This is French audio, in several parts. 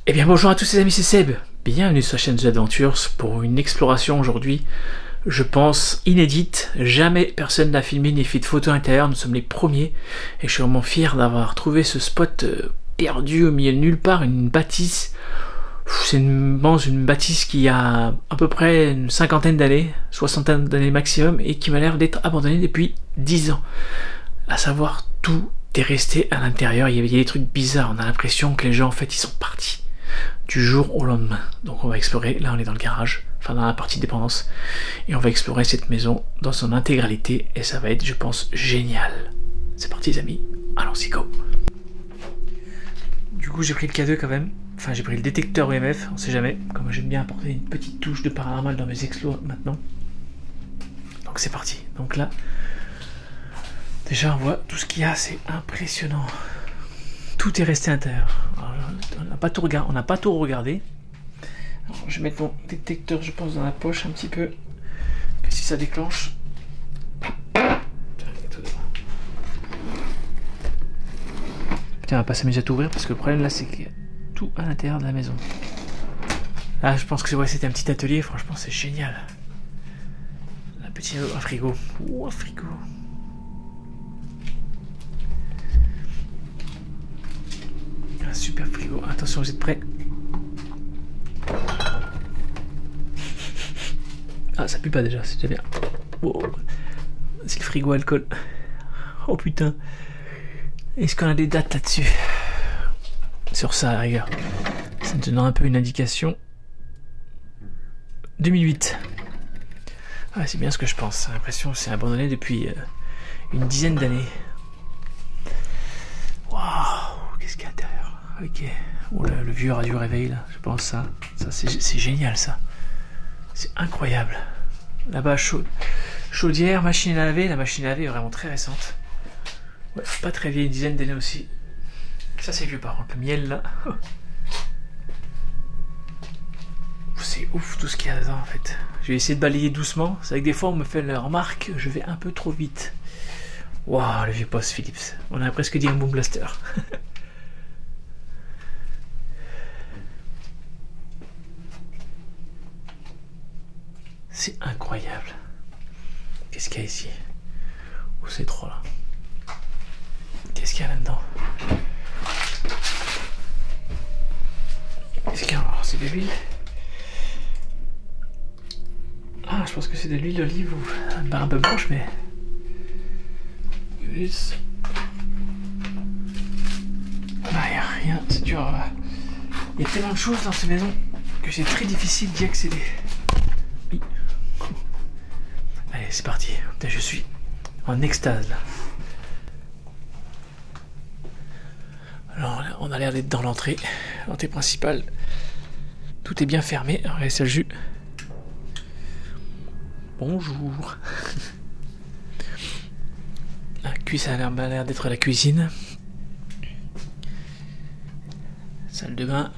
Eh bien bonjour à tous les amis, c'est Seb. Bienvenue sur la chaîne The Adventures pour une exploration aujourd'hui, je pense, inédite. Jamais personne n'a filmé ni fait de photos intérieures, nous sommes les premiers. Et je suis vraiment fier d'avoir trouvé ce spot perdu au milieu de nulle part, une bâtisse. C'est une bâtisse qui a à peu près une cinquantaine d'années, soixantaine d'années maximum, et qui m'a l'air d'être abandonnée depuis 10 ans. À savoir, tout est resté à l'intérieur, il y avait des trucs bizarres, on a l'impression que les gens en fait ils sont partis du jour au lendemain. Donc on va explorer, là on est dans le garage, enfin dans la partie dépendance, et on va explorer cette maison dans son intégralité, et ça va être, je pense, génial. C'est parti les amis, allons-y, go. Du coup j'ai pris le K2 quand même, enfin j'ai pris le détecteur EMF, on sait jamais, comme j'aime bien apporter une petite touche de paranormal dans mes explos maintenant. Donc c'est parti, donc là, déjà on voit tout ce qu'il y a, c'est impressionnant. Tout est resté à l'intérieur. On n'a pas tout regardé. Alors, je vais mettre mon détecteur, je pense, dans la poche un petit peu. Que si ça déclenche. Putain, on va pas s'amuser à tout ouvrir parce que le problème là, c'est qu'il y a tout à l'intérieur de la maison. Là, je pense que c'était un petit atelier. Franchement, c'est génial. Un frigo. Ouh, un frigo. Super frigo, attention, vous êtes prêts? Ah, ça pue pas déjà, c'est déjà bien. Oh, c'est le frigo alcool. Oh putain. Est-ce qu'on a des dates là-dessus? Sur ça, regarde. Ça me donne un peu une indication. 2008. Ah, c'est bien ce que je pense. J'ai l'impression que c'est abandonné depuis une dizaine d'années. Waouh, qu'est-ce qu'il y a à l'intérieur? Ok, oh, le vieux radio réveil là, je pense ça c'est génial ça, c'est incroyable. Là-bas chaudière, machine à laver, la machine à laver est vraiment très récente. Ouais, pas très vieille, une dizaine d'années aussi. Ça c'est vieux par contre, le miel là. C'est ouf tout ce qu'il y a dedans en fait. Je vais essayer de balayer doucement, c'est vrai que des fois on me fait la remarque, je vais un peu trop vite. Waouh, le vieux poste Philips, on a presque dit un boom blaster. C'est incroyable. Qu'est-ce qu'il y a ici? Oh, c'est trop là. Qu'est-ce qu'il y a là-dedans? Qu'est-ce qu'il y a? Alors, c'est de l'huile. Ah, je pense que c'est de l'huile d'olive ou une barre un peu blanche, mais. Plus. Ah, il n'y a rien, c'est dur. Il y a tellement de choses dans ces maisons que c'est très difficile d'y accéder. Allez, c'est parti. Putain, je suis en extase là. Alors, on a l'air d'être dans l'entrée principale. Tout est bien fermé. Regardez ça, le jus. Bonjour. Ça a l'air d'être la cuisine. Salle de bain.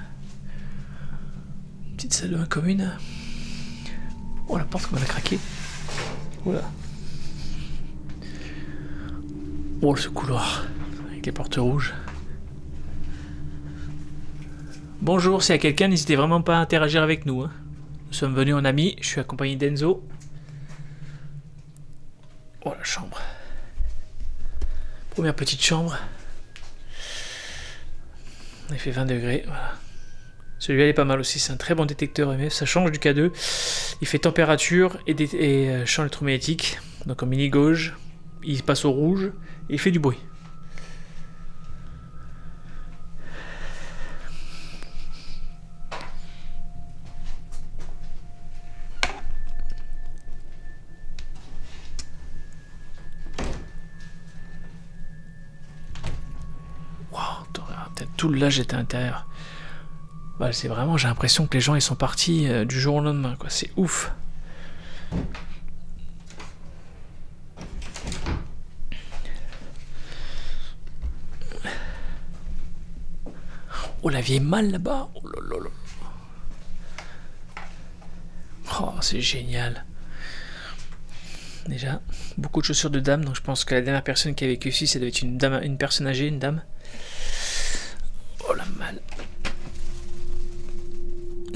Petite salle de bain commune. Oh, la porte comme elle a craqué. Voilà. Oh, ce couloir avec les portes rouges. Bonjour, s'il y a quelqu'un, n'hésitez vraiment pas à interagir avec nous. Hein. Nous sommes venus en amis, je suis accompagné d'Enzo. Oh, la chambre. Première petite chambre. Il fait 20 degrés, voilà. Celui-là est pas mal aussi, c'est un très bon détecteur EMF, ça change du K2, il fait température et champ électromagnétique, donc en mini gauge, il passe au rouge et il fait du bruit. Wow, tout le lage était à l'intérieur. Bah, c'est vraiment, j'ai l'impression que les gens ils sont partis du jour au lendemain, quoi. C'est ouf. Oh, la vieille malle là-bas. Oh là là là. Oh, c'est génial. Déjà, beaucoup de chaussures de dame, donc je pense que la dernière personne qui a vécu ici, ça devait être une dame, une personne âgée, une dame. Oh la malle.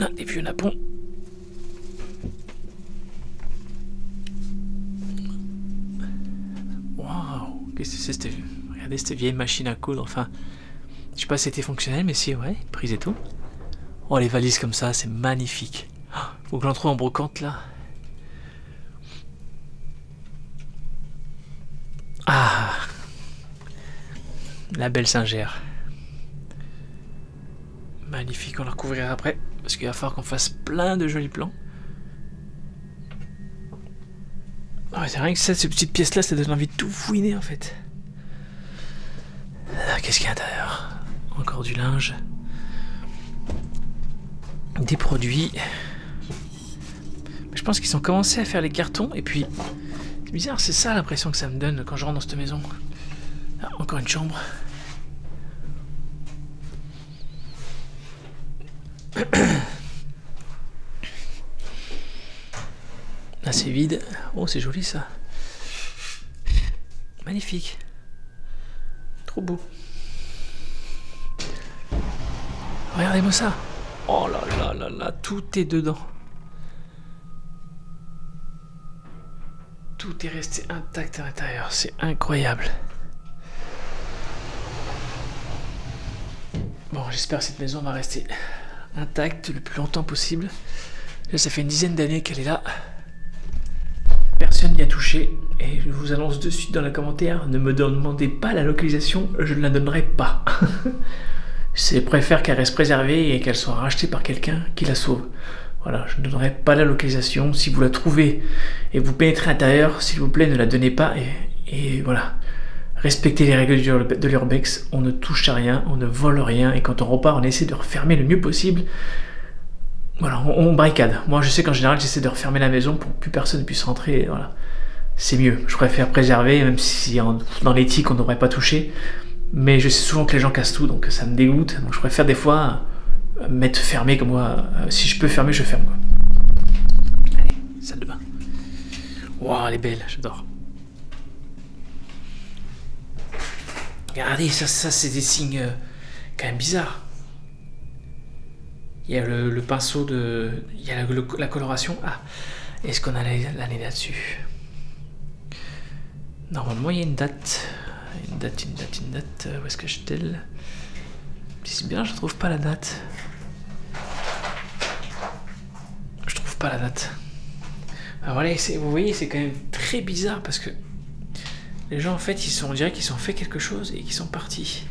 Ah, des vieux napons. Waouh, qu'est-ce que c'est cette... Regardez cette vieille machine à coudre, enfin... Je sais pas si c'était fonctionnel, mais si, ouais, prise et tout. Oh, les valises comme ça, c'est magnifique. Faut que j'en trouve en brocante, là. Ah, la belle singère. Magnifique, on la recouvrira après. Parce qu'il va falloir qu'on fasse plein de jolis plans. Oh, c'est rien que ça, ces petites pièces-là, ça donne envie de tout fouiner, en fait. Qu'est-ce qu'il y a à l'intérieur? Encore du linge. Des produits. Je pense qu'ils ont commencé à faire les cartons, et puis... C'est bizarre, c'est ça l'impression que ça me donne quand je rentre dans cette maison. Ah, encore une chambre. Là c'est vide. Oh, c'est joli ça. Magnifique. Trop beau. Regardez-moi ça. Oh là là là là, tout est dedans. Tout est resté intact à l'intérieur, c'est incroyable. Bon, j'espère que cette maison va rester intacte le plus longtemps possible. Là, ça fait une dizaine d'années qu'elle est là. Personne n'y a touché. Et je vous annonce de suite dans les commentaires, ne me demandez pas la localisation, je ne la donnerai pas. Je préfère qu'elle reste préservée et qu'elle soit rachetée par quelqu'un qui la sauve. Voilà, je ne donnerai pas la localisation. Si vous la trouvez et vous pénétrez à l'intérieur, s'il vous plaît, ne la donnez pas. Et voilà, respectez les règles de l'urbex. On ne touche à rien, on ne vole rien. Et quand on repart, on essaie de refermer le mieux possible. Voilà, on barricade. Moi, je sais qu'en général, j'essaie de refermer la maison pour que plus personne puisse rentrer. Voilà, c'est mieux. Je préfère préserver, même si dans l'éthique, on ne devrait pas toucher. Mais je sais souvent que les gens cassent tout, donc ça me dégoûte. Donc je préfère des fois... mettre fermé comme moi. Si je peux fermer, je ferme quoi. Allez, salle de bain. Waouh, elle est belle, j'adore. Regardez, ça c'est des signes quand même bizarres. Il y a le pinceau de... Il y a la coloration. Ah, est-ce qu'on a l'année là-dessus? Normalement, il y a une date. Une date. Où est-ce que je-t-elle? C'est bien, je trouve pas la date. Je trouve pas la date. Alors voilà, vous voyez, c'est quand même très bizarre parce que les gens en fait, on dirait qu'ils ont fait quelque chose et qu'ils sont partis.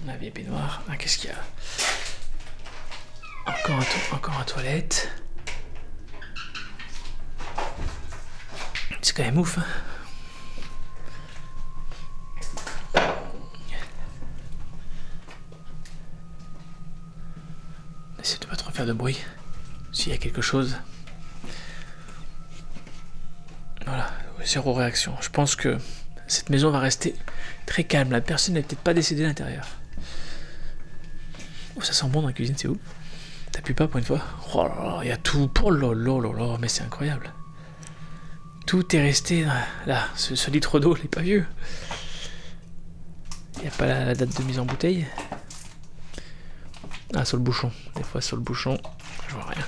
La vieille baignoire. Ah, qu'est-ce qu'il y a? Encore un toilette. C'est quand même ouf, hein. Essayez de pas trop faire de bruit. S'il y a quelque chose. Voilà, zéro réaction. Je pense que cette maison va rester très calme. La personne n'est peut-être pas décédée à l'intérieur. Oh, ça sent bon dans la cuisine, c'est où? T'appuies pas pour une fois? Oh là là, il y a tout. Oh là là là là, mais c'est incroyable. Tout est resté là. Ce litre d'eau, il n'est pas vieux. Il n'y a pas la date de mise en bouteille. Ah, sur le bouchon. Des fois, sur le bouchon, je vois rien.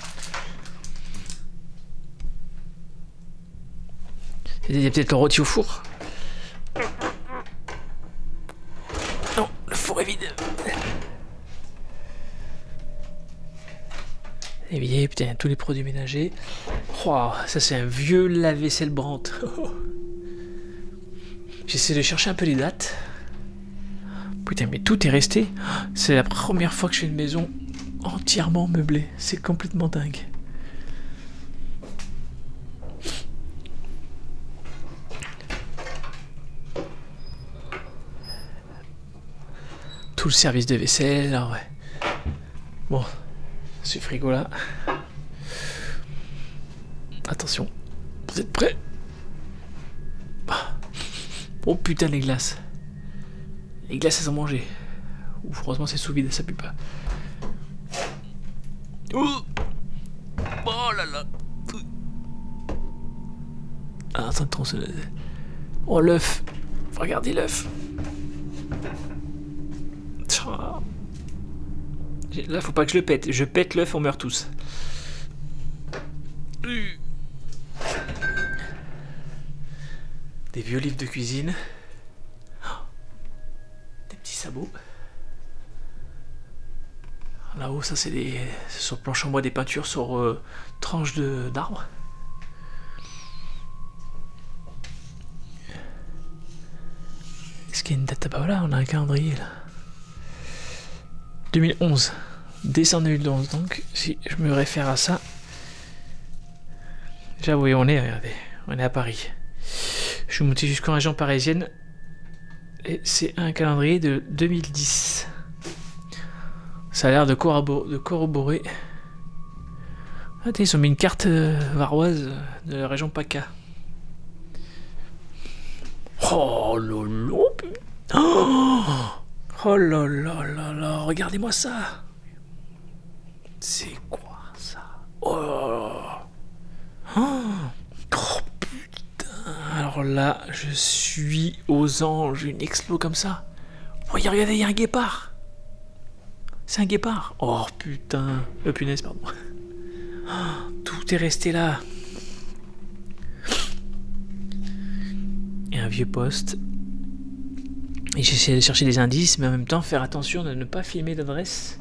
Il y a peut-être le rôti au four. Non, le four est vide. Évier, putain, il y a tous les produits ménagers. Oh, ça c'est un vieux lave-vaisselle Brandt. J'essaie de chercher un peu les dates. Putain, mais tout est resté. C'est la première fois que je fais une maison entièrement meublée. C'est complètement dingue. Tout le service de vaisselle, alors ouais. Bon, ce frigo là. Attention, vous êtes prêts? Oh putain, les glaces. Les glaces, elles ont mangé. Ouf, heureusement c'est sous vide, ça pue pas. Oh, oh là là. Ah, attends, tronçonneuse. Oh, l'œuf. Regardez l'œuf. Là, faut pas que je le pète. Je pète l'œuf, on meurt tous. Des vieux livres de cuisine. Des petits sabots. Là-haut, ça c'est des... sur planche en bois, des peintures sur tranches d'arbres. Est-ce qu'il y a une date? Ah bah voilà, on a un calendrier là. 2011. Décembre 2011, donc si je me réfère à ça... Déjà, oui, on est, regardez, on est à Paris. Je suis monté jusqu'en région parisienne. Et c'est un calendrier de 2010. Ça a l'air de corroborer. Ah, ils ont mis une carte varoise de la région PACA. Oh lolo, putain. Oh là là là là, regardez-moi ça. C'est quoi ça? Oh. Oh putain. Alors là, je suis aux anges, une explo comme ça. Regardez, il y a un guépard. C'est un guépard. Oh putain. Punaise, pardon. Tout est resté là. Et un vieux poste. Et j'essaie de chercher des indices, mais en même temps faire attention de ne pas filmer l'adresse.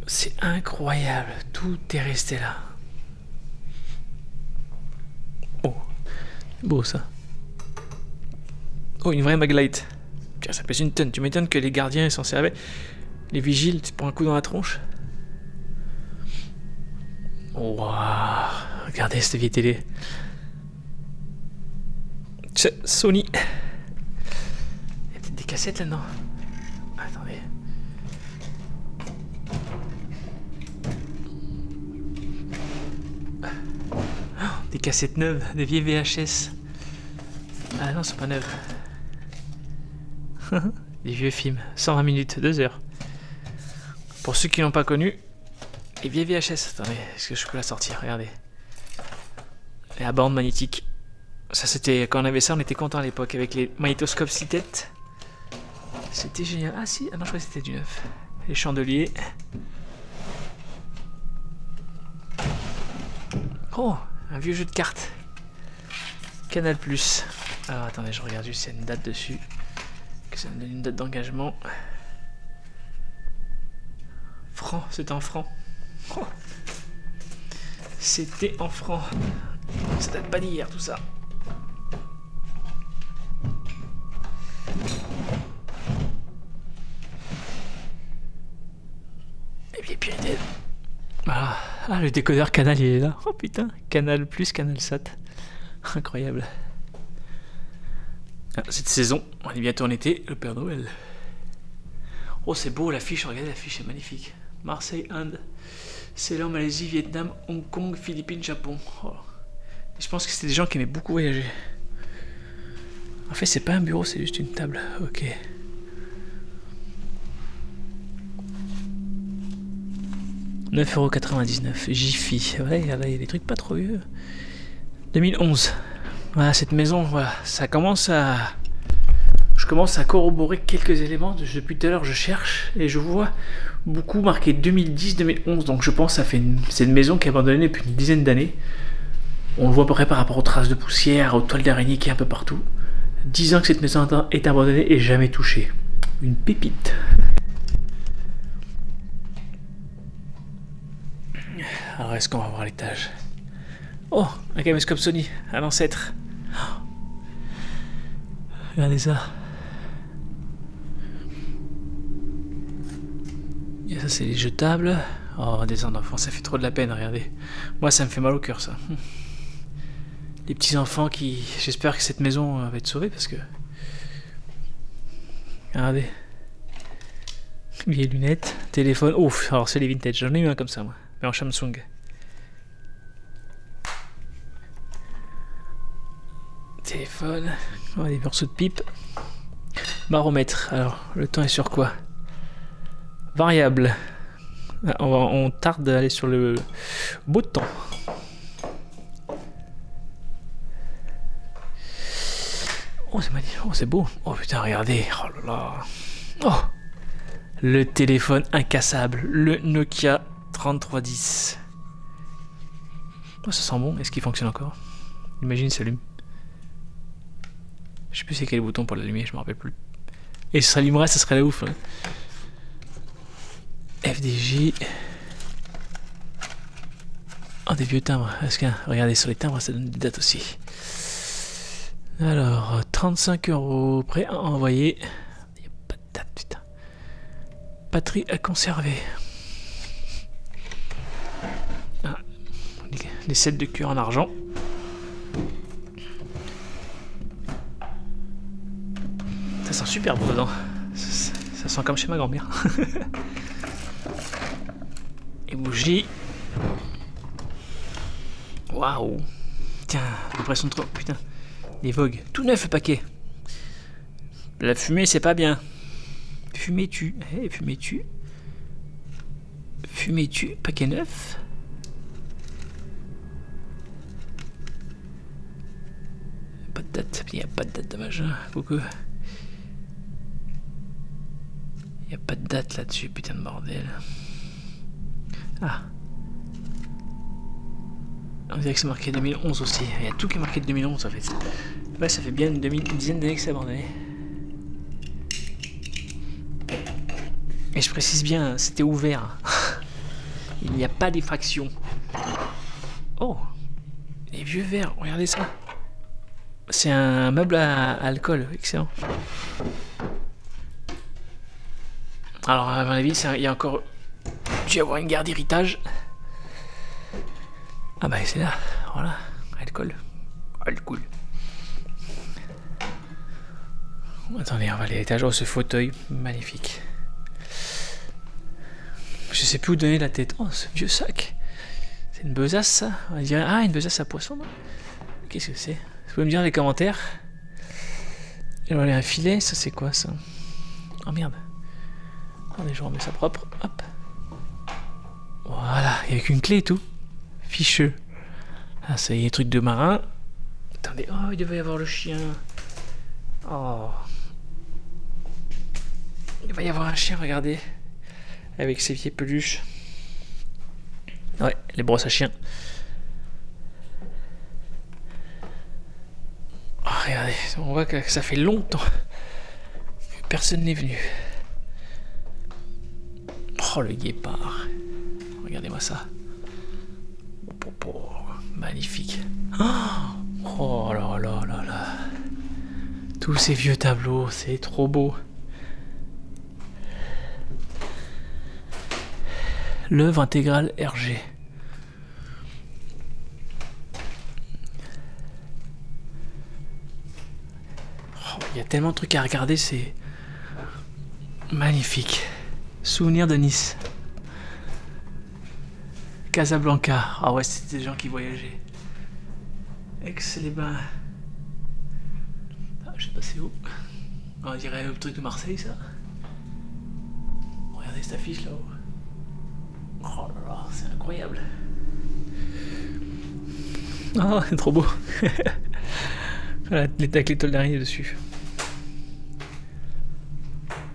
C'est incroyable. Tout est resté là. Oh. Beau ça. Oh, une vraie maglite. Tiens, ça pèse une tonne. Tu m'étonnes que les gardiens s'en servaient. Les vigiles, tu prends un coup dans la tronche. Oh, wow. Regardez cette vieille télé. Sony. Il y a peut-être des cassettes là-dedans. Attendez. Des cassettes neuves, des vieilles VHS. Ah non, c'est pas neuf. Des vieux films, 120 minutes, 2 heures. Pour ceux qui n'ont pas connu, les vieilles VHS. Attendez, est-ce que je peux la sortir? Regardez. Et la bande magnétique. Ça, c'était quand on avait ça, on était content à l'époque avec les magnétoscopes 6 têtes. C'était génial. Ah si, ah non, je crois que c'était du neuf. Les chandeliers. Oh, un vieux jeu de cartes. Canal+. Alors attendez, je regarde juste s'il y a une date dessus. Que ça me donne une date d'engagement. Francs, c'était en francs. Oh. C'était en francs. Ça date pas d'hier tout ça. Et puis ah, le décodeur Canal il est là. Oh putain, Canal+, Canal Sat. Incroyable. Ah, cette saison, on est bientôt en été, le Père Noël. Oh c'est beau l'affiche, regardez l'affiche, c'est magnifique. Marseille, Inde, Ceylan, Malaisie, Vietnam, Hong Kong, Philippines, Japon. Oh. Je pense que c'était des gens qui aimaient beaucoup voyager. En fait c'est pas un bureau, c'est juste une table. Ok. €9,99. Jiffy. Ouais, il y a des trucs pas trop vieux. 2011. Voilà, cette maison, voilà, ça commence à... Je commence à corroborer quelques éléments. Depuis tout à l'heure, je cherche et je vois beaucoup marqué 2010-2011. Donc je pense que c'est une maison qui est abandonnée depuis une dizaine d'années. On le voit à peu près par rapport aux traces de poussière, aux toiles d'araignée qui est un peu partout. 10 ans que cette maison est abandonnée et jamais touchée. Une pépite. Alors est-ce qu'on va voir l'étage? Oh, un caméscope Sony, un ancêtre. Oh. Regardez ça. Et ça c'est les jetables. Oh, des enfants, ça fait trop de la peine, regardez. Moi ça me fait mal au cœur ça. Les petits enfants qui... J'espère que cette maison va être sauvée parce que... Regardez. Vieilles lunettes, téléphone. Ouf, alors c'est les vintage, j'en ai eu un comme ça moi. Mais en Samsung. Téléphone. Oh, des morceaux de pipe. Baromètre. Alors, le temps est sur quoi? variable. On tarde d'aller sur le beau temps. Oh, c'est magnifique. Oh, c'est beau. Oh putain, regardez. Oh là là. Oh, le téléphone incassable. Le Nokia 3310. Oh, ça sent bon. Est-ce qu'il fonctionne encore? Imagine, il s'allume. Je sais plus c'est quel bouton pour l'allumer, je me rappelle plus. Et ça s'allumerait, ça serait la ouf. Hein. FDJ. Oh, des vieux timbres. Est-ce que, regardez, sur les timbres, ça donne des dates aussi. Alors, 35 €, prêt à envoyer. Il n'y a pas de date, putain. Batterie à conserver. Ah, les sets de cuir en argent. Ça sent super bon dedans. Ça sent comme chez ma grand-mère. Et bougie. Waouh. Tiens, l'impression de trop. Putain. Les Vogue. Tout neuf le paquet. La fumée, c'est pas bien. Fumée tue. Hey, fumée tue. Fumée tue. Paquet neuf. Pas de date. Il n'y a pas de date, dommage. Hein. Beaucoup. Il n'y a pas de date là-dessus, putain de bordel. Ah. On dirait que c'est marqué 2011 aussi. Il y a tout qui est marqué de 2011 en fait. Ouais, ça fait bien une dizaine d'années que c'est abandonné. Et je précise bien, c'était ouvert. Il n'y a pas d'effraction. Oh, les vieux verres, regardez ça. C'est un meuble à alcool, excellent. Alors à mon avis, il y a encore dû y avoir une guerre d'héritage. Ah bah c'est là, voilà, alcool. Alcool. Attendez, on va aller à l'étage. Oh, ce fauteuil, magnifique. Je sais plus où donner la tête. Oh, ce vieux sac. C'est une besace, ça? On dirait... Ah, une besace à poisson, non? Qu'est-ce que c'est? Vous pouvez me dire dans les commentaires. Et voilà, un filet, ça c'est quoi, ça? Oh merde. Attendez, je remets ça propre. Hop. Voilà, il n'y a qu'une clé et tout. Ficheux. Ah, ça y est, truc de marin. Attendez, oh, il devait y avoir le chien. Oh. Il va y avoir un chien, regardez. Avec ses vieilles peluches. Ouais, les brosses à chien. Oh, regardez, on voit que ça fait longtemps que personne n'est venu. Oh, le guépard. Regardez-moi ça. Magnifique. Oh là là là là. Tous ces vieux tableaux, c'est trop beau. L'œuvre intégrale Hergé. Oh, il y a tellement de trucs à regarder, c'est magnifique. Souvenir de Nice. Casablanca. Ah ouais, c'était des gens qui voyageaient. Aix-les-Bains. Ah, je sais pas c'est où. On dirait le truc de Marseille, ça. Regardez cette affiche là-haut. Oh là là, c'est incroyable. Oh, c'est trop beau. Voilà, avec l'étoile d'araignée dessus.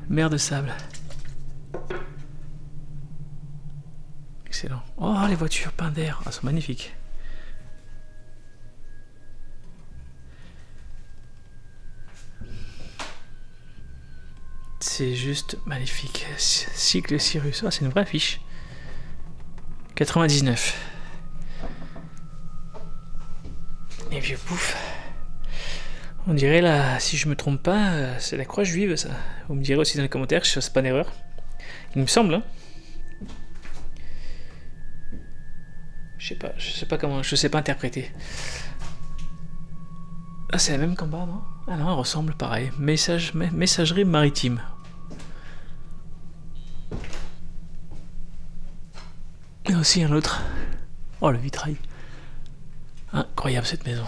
Mer de sable. Excellent. Oh, les voitures pain d'air. Ah, sont magnifiques. C'est juste magnifique. Cycle Cyrus. Ah, c'est une vraie affiche. 99. Les vieux poufs. On dirait là, si je me trompe pas, c'est la croix juive ça. Vous me direz aussi dans les commentaires, je ne fasse pas d'erreur. Il me semble, hein. Je sais pas comment, je sais pas interpréter. Ah, c'est la même qu'en bas, non? Ah non, elle ressemble pareil. Messagerie maritime. Et aussi un autre. Oh, le vitrail. Incroyable cette maison.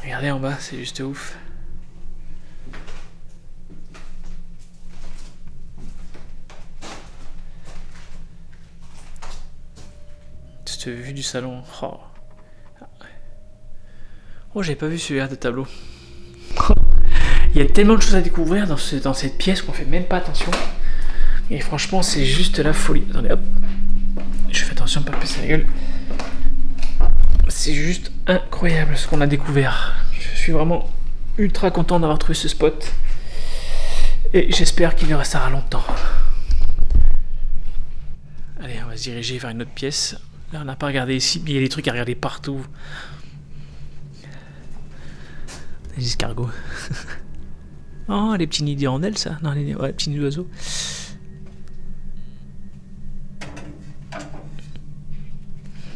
Regardez en bas, c'est juste ouf. cette vue du salon. Oh, j'avais pas vu ce verre de tableau. Il y a tellement de choses à découvrir dans cette pièce qu'on fait même pas attention. Et franchement, c'est juste la folie. Attendez, hop. Je fais attention de pas passer la gueule. C'est juste incroyable ce qu'on a découvert. Je suis vraiment ultra content d'avoir trouvé ce spot. Et j'espère qu'il y restera longtemps. Allez, on va se diriger vers une autre pièce. Là, on n'a pas regardé ici, mais il y a des trucs à regarder partout. Des escargots. Oh, les petits nids d'hirondelles, ça. Non, les petits nids d'oiseaux.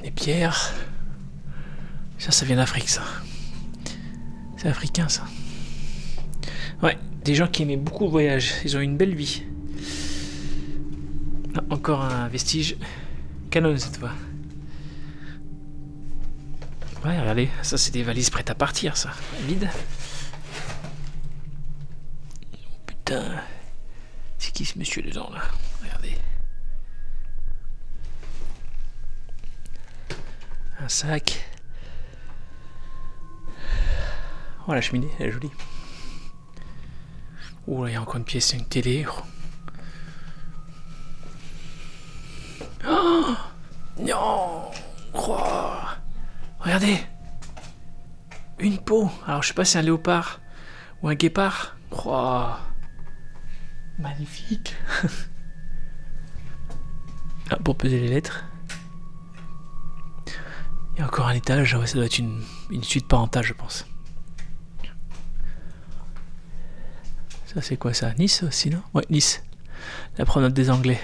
Des pierres. Ça vient d'Afrique, ça. C'est africain, ça. Ouais, des gens qui aimaient beaucoup le voyage. Ils ont eu une belle vie. Ah, encore un vestige. Canon, cette fois. Ouais, regardez. Ça, c'est des valises prêtes à partir, ça. Vide. Putain. C'est qui ce monsieur dedans, là? Regardez. Un sac. Oh, la cheminée, elle est jolie. Oh, là, il y a encore une pièce, une télé. Oh non. Oh, regardez. Une peau. Alors, je sais pas si c'est un léopard ou un guépard. Oh, magnifique. Ah, pour peser les lettres. Il y a encore un étage. Ouais, ça doit être une suite parentale, je pense. Ça, c'est quoi ça? Nice aussi, non? Ouais, Nice. La promenade des Anglais.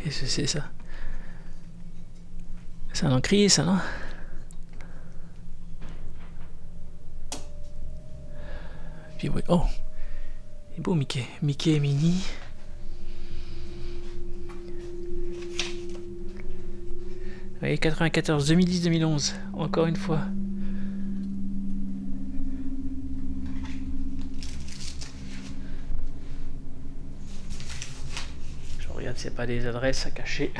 Qu'est-ce que c'est ça? C'est un encrier, ça, non? Puis, ouais. Oh! Il est beau, Mickey. Mickey et Minnie. Oui, 94, 2010, 2011. Encore une fois. Je regarde s'il n'y a pas des adresses à cacher.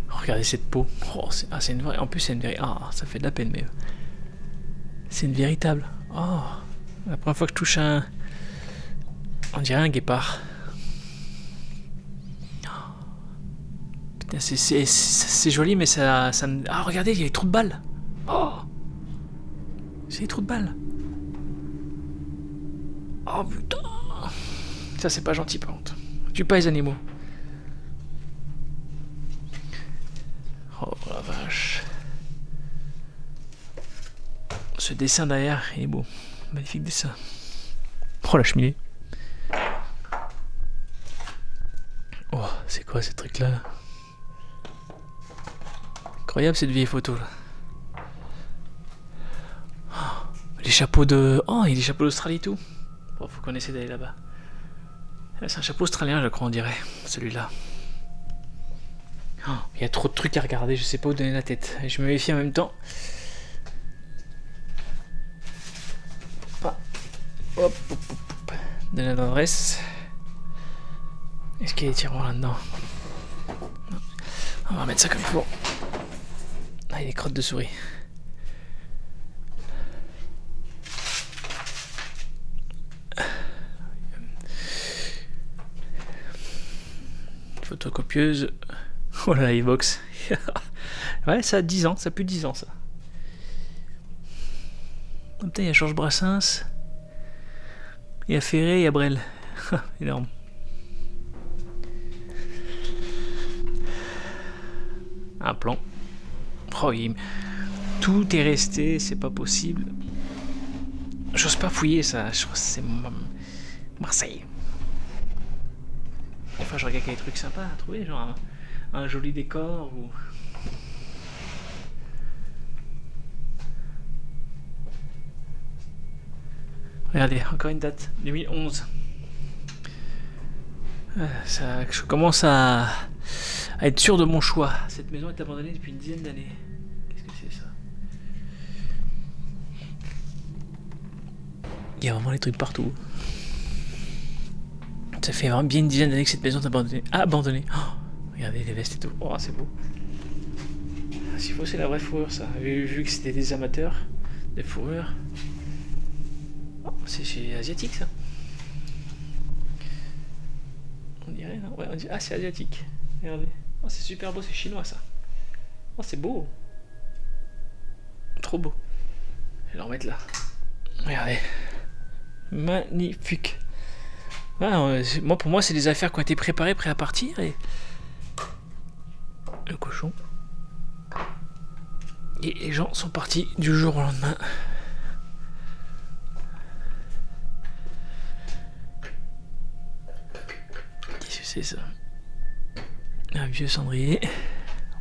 Regardez cette peau. Oh, c'est une vraie. En plus, c'est une vraie. Ah, ça fait de la peine, mais. C'est une véritable. Oh, la première fois que je touche un. On dirait un guépard. Putain, c'est joli, mais ça me. Ah, regardez, il y a des trous de balles. Oh, c'est des trous de balles. Oh putain. Ça, c'est pas gentil, par contre. Tue pas les animaux. Oh la vache. Ce dessin derrière, il est beau. Magnifique dessin. Oh la cheminée. Oh, c'est quoi ces trucs là? Incroyable cette vieille photo là. Oh, les chapeaux de. Oh, il y a des chapeaux d'Australie et tout. Bon, faut qu'on essaie d'aller là-bas. C'est un chapeau australien, je crois, on dirait. Celui-là. Oh, il y a trop de trucs à regarder, je sais pas où donner la tête. Et je me méfie en même temps. Hop, hop, hop. Donner l'adresse. Est-ce qu'il y a des tiroirs là-dedans? On va mettre ça comme il faut. Ah, il y a des crottes de souris. Photocopieuse. Oh là là, iBox. Ouais, ça a 10 ans, ça a plus de 10 ans ça. Oh, putain, il y a Georges Brassens. Il y a Ferré, il y a Brel. Énorme. Un plan. Oh, tout est resté, c'est pas possible. J'ose pas fouiller ça, je crois que c'est Marseille. Enfin, je regarde qu'il y a des trucs sympas à trouver, genre un joli décor ou. Regardez, encore une date, 2011. Je commence à être sûr de mon choix. Cette maison est abandonnée depuis une dizaine d'années. Qu'est-ce que c'est ça? Il y a vraiment des trucs partout. Ça fait vraiment bien une dizaine d'années que cette maison est abandonnée. Oh, regardez les vestes et tout. Oh, c'est beau. S'il faut, c'est la vraie fourrure, ça. Vu que c'était des amateurs de fourrure. Oh, c'est asiatique, ça. On dirait, non? Ouais, on dit, ah, c'est asiatique. Regardez. Oh, c'est super beau, c'est chinois, ça. Oh, c'est beau. Trop beau. Je vais le remettre là. Regardez. Magnifique. Ah, pour moi, c'est des affaires qui ont été préparées, prêtes à partir. Et le cochon. Et les gens sont partis du jour au lendemain. Qu'est-ce que c'est ça? Un vieux cendrier.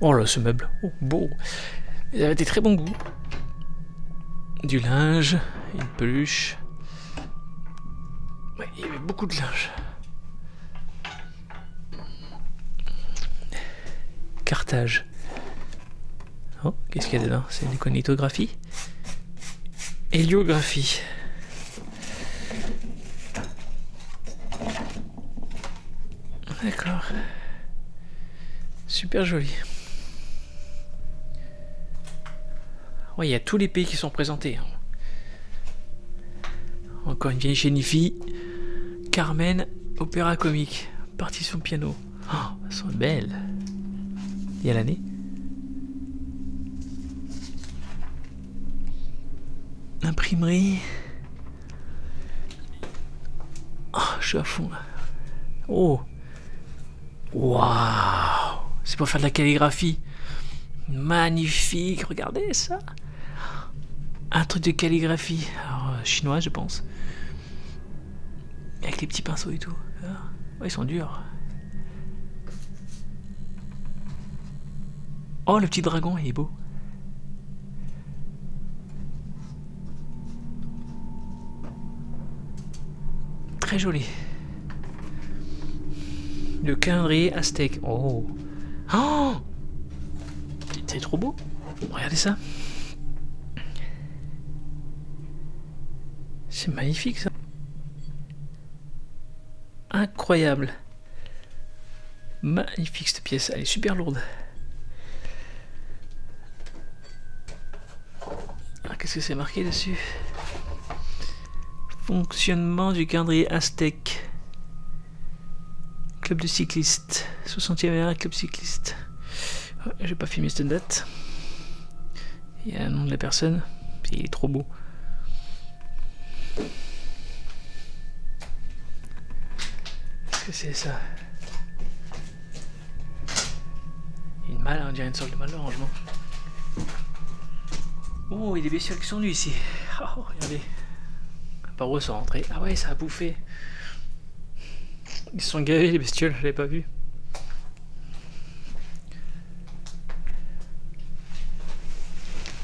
Oh là, ce meuble. Oh, beau. Il avait des très bon goût. Du linge, une peluche. Ouais, il y avait beaucoup de linge. Cartage. Oh, qu'est-ce qu'il y a dedans? C'est une iconitographie. Héliographie. D'accord. Super joli. Ouais, il y a tous les pays qui sont présentés. Encore une vieille chénifie. Carmen, opéra comique. Partition piano. Oh, elles sont belles. Il y a l'année. Imprimerie. Oh, je suis à fond là. Oh. Waouh. C'est pour faire de la calligraphie. Magnifique. Regardez ça. Un truc de calligraphie. Alors, chinois, je pense. Avec les petits pinceaux et tout. Oh, ils sont durs. Oh, le petit dragon, il est beau. Très joli. Le calendrier aztèque. Oh. Oh, c'est trop beau. Regardez ça. C'est magnifique ça. Incroyable. Magnifique cette pièce. Elle est super lourde. Ah, qu'est-ce que c'est marqué dessus? Fonctionnement du calendrier aztèque. Club de cyclistes. 60e club cycliste. Je vais pas filmer cette date. Il y a un nom de la personne. Il est trop beau. Qu'est-ce que c'est ça? Une malle, on dirait une sorte de malle d'arrangement. Oh, il y a des bestioles qui sont nues ici. Oh, regardez. Par où sont rentrés? Ah ouais, ça a bouffé. Ils se sont gavés les bestioles, je l'avais pas vu.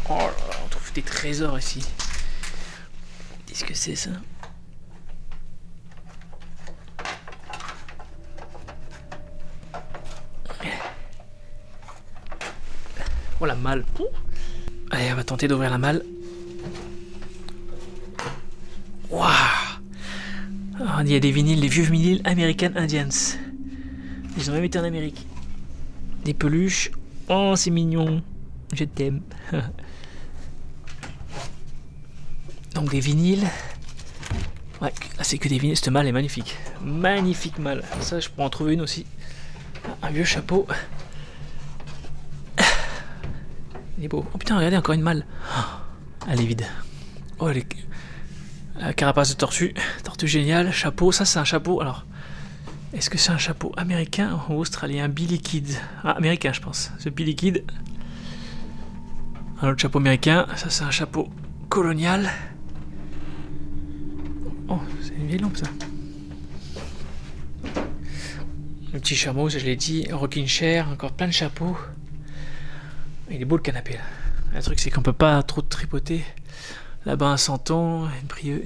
Oh là là, on trouve des trésors ici. Qu'est-ce que c'est ça? Oh la malle. Allez, on va tenter d'ouvrir la malle. Waouh! Il y a des vinyles, les vieux vinyles American Indians. Ils ont même été en Amérique. Des peluches. Oh, c'est mignon. Je t'aime. Donc des vinyles. Ouais, là c'est que des vinyles. Cette malle est magnifique. Magnifique malle. Ça, je pourrais en trouver une aussi. Un vieux chapeau. Il est beau. Oh putain, regardez, encore une malle. Elle est vide. Oh, elle est... Carapace de tortue. Tortue géniale. Chapeau. Ça, c'est un chapeau. Alors, est-ce que c'est un chapeau américain ou australien? Billy Kid. Ah, américain, je pense. Ce Billy Kid. Un autre chapeau américain. Ça, c'est un chapeau colonial. Oh, c'est une vieille lampe, ça. Le petit chameau, ça, je l'ai dit. Rocking chair. Encore plein de chapeaux. Il est beau le canapé là. Le truc c'est qu'on peut pas trop tripoter. Là-bas un santon, une prieuse.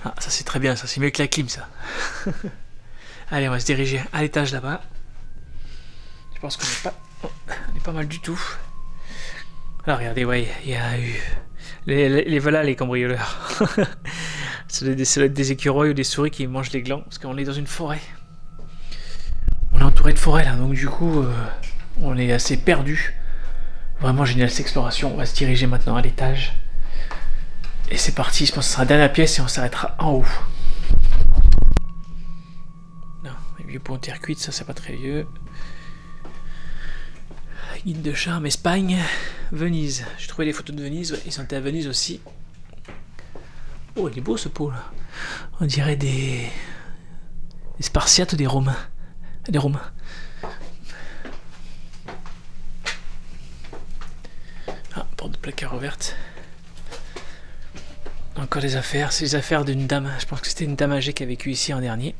Ah ça c'est très bien, ça c'est mieux que la clim ça. Allez, on va se diriger à l'étage là-bas. Je pense qu'on n'est pas mal du tout. Alors regardez, ouais, il y a eu... Les voilà les cambrioleurs. Ça doit être des écureuils ou des souris qui mangent les glands, parce qu'on est dans une forêt. On est entouré de forêt là, donc du coup, on est assez perdu. Vraiment génial cette exploration. On va se diriger maintenant à l'étage. Et c'est parti, je pense que ce sera la dernière pièce et on s'arrêtera en haut. Non, les vieux ponts en terre cuite, ça c'est pas très vieux. Guide de charme, Espagne, Venise. J'ai trouvé les photos de Venise, ouais, ils sont à Venise aussi. Oh, il est beau ce pot là. On dirait des Spartiates ou des Romains. Des Romains. Ah, porte de placard ouverte. Encore des affaires, c'est les affaires d'une dame. Je pense que c'était une dame âgée qui a vécu ici en dernier.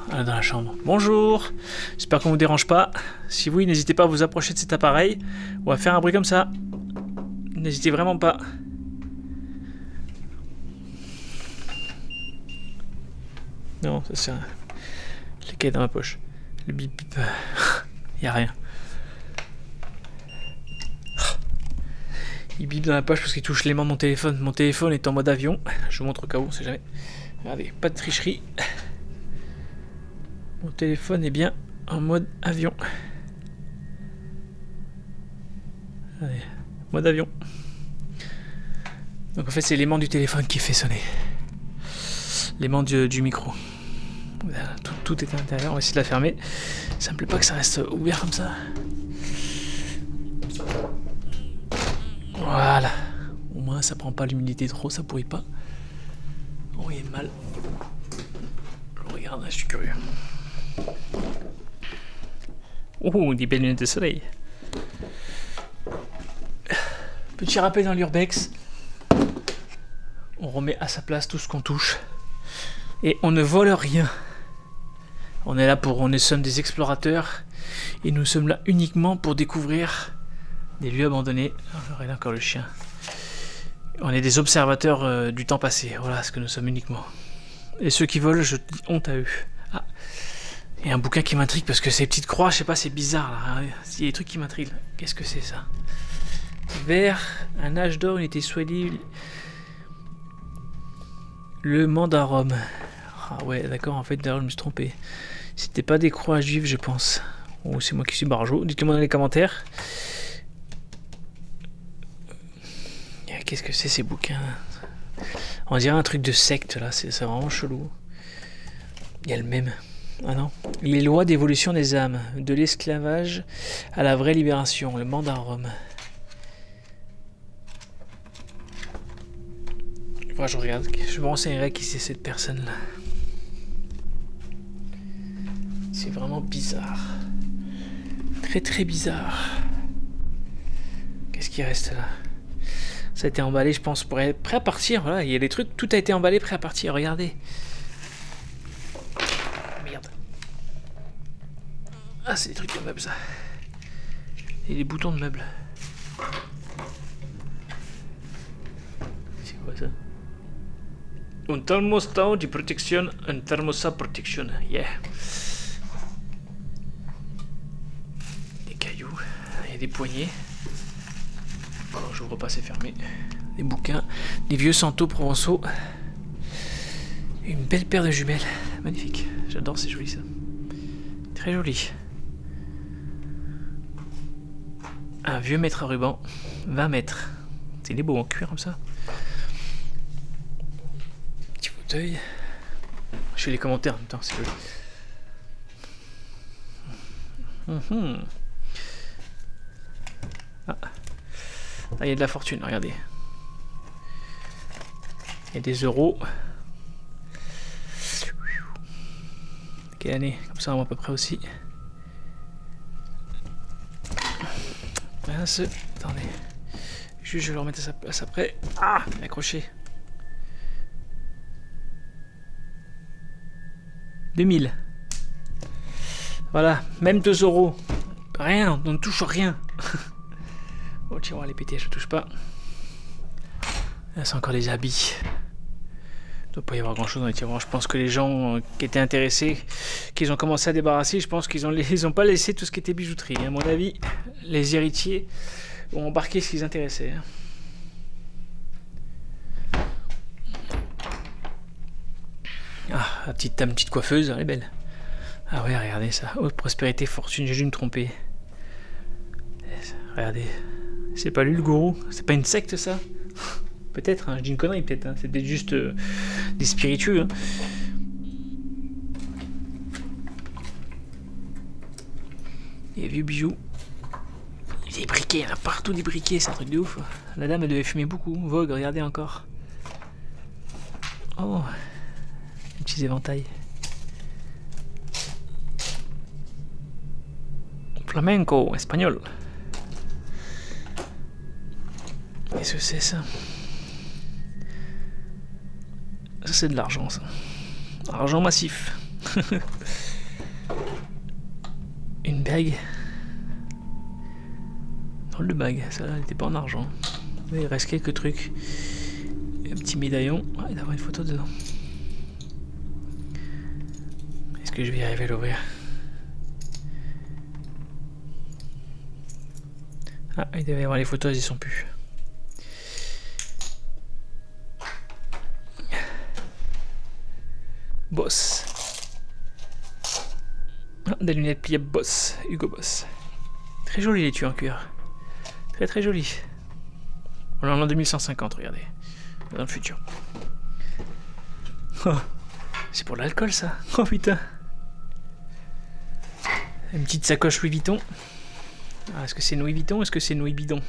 Voilà, dans la chambre. Bonjour, j'espère qu'on ne vous dérange pas. Si oui, n'hésitez pas à vous approcher de cet appareil ou à faire un bruit comme ça. N'hésitez vraiment pas. Non, ça c'est un... Les cahiers dans ma poche. Le bip bip. Y a rien. Il bip dans la poche parce qu'il touche l'aimant de mon téléphone. Mon téléphone est en mode avion. Je vous montre au cas où, on sait jamais. Regardez, pas de tricherie. Mon téléphone est bien en mode avion. Allez, mode avion. Donc en fait c'est l'aimant du téléphone qui fait sonner. L'aimant du micro. Tout est à l'intérieur, on va essayer de la fermer. Ça me plaît pas que ça reste ouvert comme ça. Voilà. Au moins ça prend pas l'humidité trop, ça pourrit pas. Oh il est mal. Je regarde, je suis curieux. Oh, des belles lunettes de soleil. Petit rappel dans l'urbex. On remet à sa place tout ce qu'on touche. Et on ne vole rien. On est là nous sommes des explorateurs. Et nous sommes là uniquement pour découvrir des lieux abandonnés. Alors, là encore le chien. On est des observateurs du temps passé. Voilà ce que nous sommes uniquement. Et ceux qui volent, je dis honte à eux. Ah. Il y a un bouquin qui m'intrigue parce que ces petites croix, je sais pas, c'est bizarre là. Il y a des trucs qui m'intriguent. Qu'est-ce que c'est ça? Vers un âge d'or, il était soigné le mandarum. Ah ouais, d'accord, en fait, d'ailleurs, je me suis trompé. C'était pas des croix juives, je pense. Oh, c'est moi qui suis barjot. Dites-le-moi dans les commentaires. Qu'est-ce que c'est ces bouquins? On dirait un truc de secte là, c'est vraiment chelou. Il y a le même. Ah non. Les lois d'évolution des âmes, de l'esclavage à la vraie libération, le mandarum. Enfin, je regarde, je me renseignerai qui c'est cette personne là. C'est vraiment bizarre. Très très bizarre. Qu'est-ce qui reste là? Ça a été emballé, je pense, pour être prêt à partir. Voilà, il y a des trucs, tout a été emballé, prêt à partir. Regardez. Merde. Ah, c'est des trucs de meubles, ça. Et des boutons de meubles. C'est quoi ça? Un thermostat de protection, un thermostat protection. Yeah. Des cailloux. Il y a des poignées. Bon, j'ouvre pas, c'est fermé. Des bouquins, des vieux santos provençaux. Une belle paire de jumelles. Magnifique. J'adore, c'est joli ça. Très joli. Un vieux mètre à ruban. 20 mètres. C'est des beaux en cuir comme ça. Petit fauteuil. Je fais les commentaires en même temps, c'est joli. Ah. Ah, il y a de la fortune, regardez. Il y a des euros. Quelle année? Comme ça, on voit à peu près aussi. Mince. Attendez. Juste, je vais le remettre à sa place après. Ah, accroché. 2000. Voilà, même 2 euros. Rien, on ne touche rien. Oh, tiens, on va les péter, je ne touche pas. Là, c'est encore des habits. doit pas y avoir grand chose dans les tiroirs. Je pense que les gens qui étaient intéressés, qu'ils ont commencé à débarrasser, je pense qu'ils ont pas laissé tout ce qui était bijouterie. À mon avis, les héritiers ont embarqué ce qui les intéressait. Ah, ma petite coiffeuse, elle est belle. Ah ouais, regardez ça. Haute prospérité, fortune, j'ai dû me tromper. Regardez. C'est pas lui le gourou? C'est pas une secte ça? Peut-être, hein, je dis une connerie peut-être, hein. C'est peut-être juste des spiritueux. Hein. Les vieux bijoux. Des briquets, il y en a partout des briquets, c'est un truc de ouf. La dame elle devait fumer beaucoup. Vogue, regardez encore. Oh, des petits éventails. Flamenco, espagnol. Qu'est-ce que c'est ça? Ça c'est de l'argent ça. Argent massif. Une bague. Drôle de bague, ça elle n'était pas en argent. Mais il reste quelques trucs. Un petit médaillon. Ah, il doit y avoir une photo dedans. Est-ce que je vais y arriver à l'ouvrir? Ah, il devait y avoir les photos, elles y sont plus. Boss. Ah, des lunettes pliables Boss, Hugo Boss. Très joli les tuyaux en cuir. Très très joli. On est en 2150, regardez. Dans le futur. Oh, c'est pour l'alcool ça. Oh putain. Une petite sacoche Louis Vuitton. Ah, est-ce que c'est Louis Vuitton ou est-ce que c'est Louis Bidon?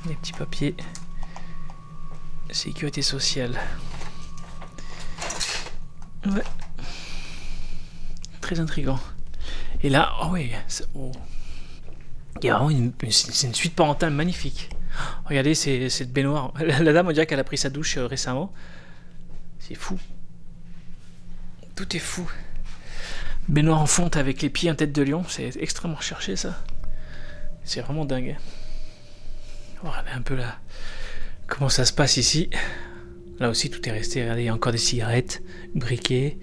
Les petits papiers. Sécurité sociale. Ouais. Très intriguant. Et là, oh oui, oh. Il y a vraiment c'est une suite parentale magnifique. Regardez, c'est cette baignoire. La dame, on dirait qu'elle a pris sa douche récemment. C'est fou. Tout est fou. Baignoire en fonte avec les pieds en tête de lion. C'est extrêmement recherché, ça. C'est vraiment dingue. On va regarder un peu là. Comment ça se passe ici. Là aussi, tout est resté. Regardez, il y a encore des cigarettes, briquets,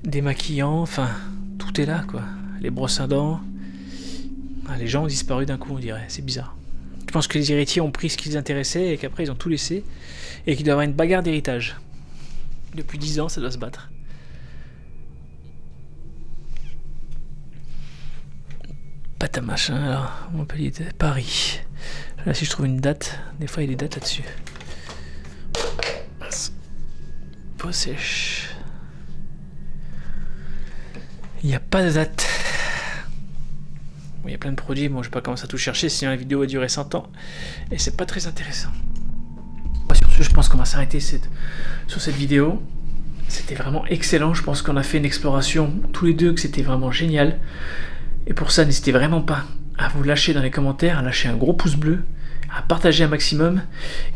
démaquillants. Enfin, tout est là, quoi. Les brosses à dents. Ah, les gens ont disparu d'un coup, on dirait. C'est bizarre. Je pense que les héritiers ont pris ce qui les intéressait et qu'après, ils ont tout laissé. Et qu'il doit y avoir une bagarre d'héritage. Depuis 10 ans, ça doit se battre. Pâte à machin, alors, Montpellier, Paris. Là, si je trouve une date, des fois il y a des dates là-dessus. Peau sèche. Il n'y a pas de date. Bon, il y a plein de produits, bon, je vais pas commencer à tout chercher, sinon la vidéo va durer 100 ans. Et c'est pas très intéressant. Sur ce, je pense qu'on va s'arrêter sur cette vidéo. C'était vraiment excellent, je pense qu'on a fait une exploration tous les deux, que c'était vraiment génial. Et pour ça, n'hésitez vraiment pas à vous lâcher dans les commentaires, à lâcher un gros pouce bleu, à partager un maximum.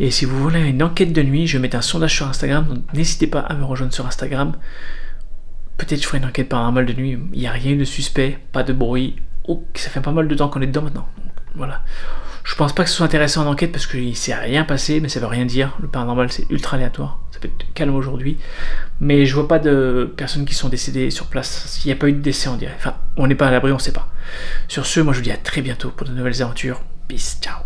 Et si vous voulez une enquête de nuit, je vais mettre un sondage sur Instagram, donc n'hésitez pas à me rejoindre sur Instagram. Peut-être je ferai une enquête paranormale de nuit, il n'y a rien de suspect, pas de bruit. Oh, ça fait pas mal de temps qu'on est dedans maintenant. Donc, voilà. Je pense pas que ce soit intéressant en enquête parce qu'il ne s'est rien passé, mais ça veut rien dire. Le paranormal c'est ultra aléatoire, ça peut être calme aujourd'hui. Mais je vois pas de personnes qui sont décédées sur place. Il n'y a pas eu de décès, on dirait. Enfin, on n'est pas à l'abri, on sait pas. Sur ce, moi je vous dis à très bientôt pour de nouvelles aventures. Peace, ciao.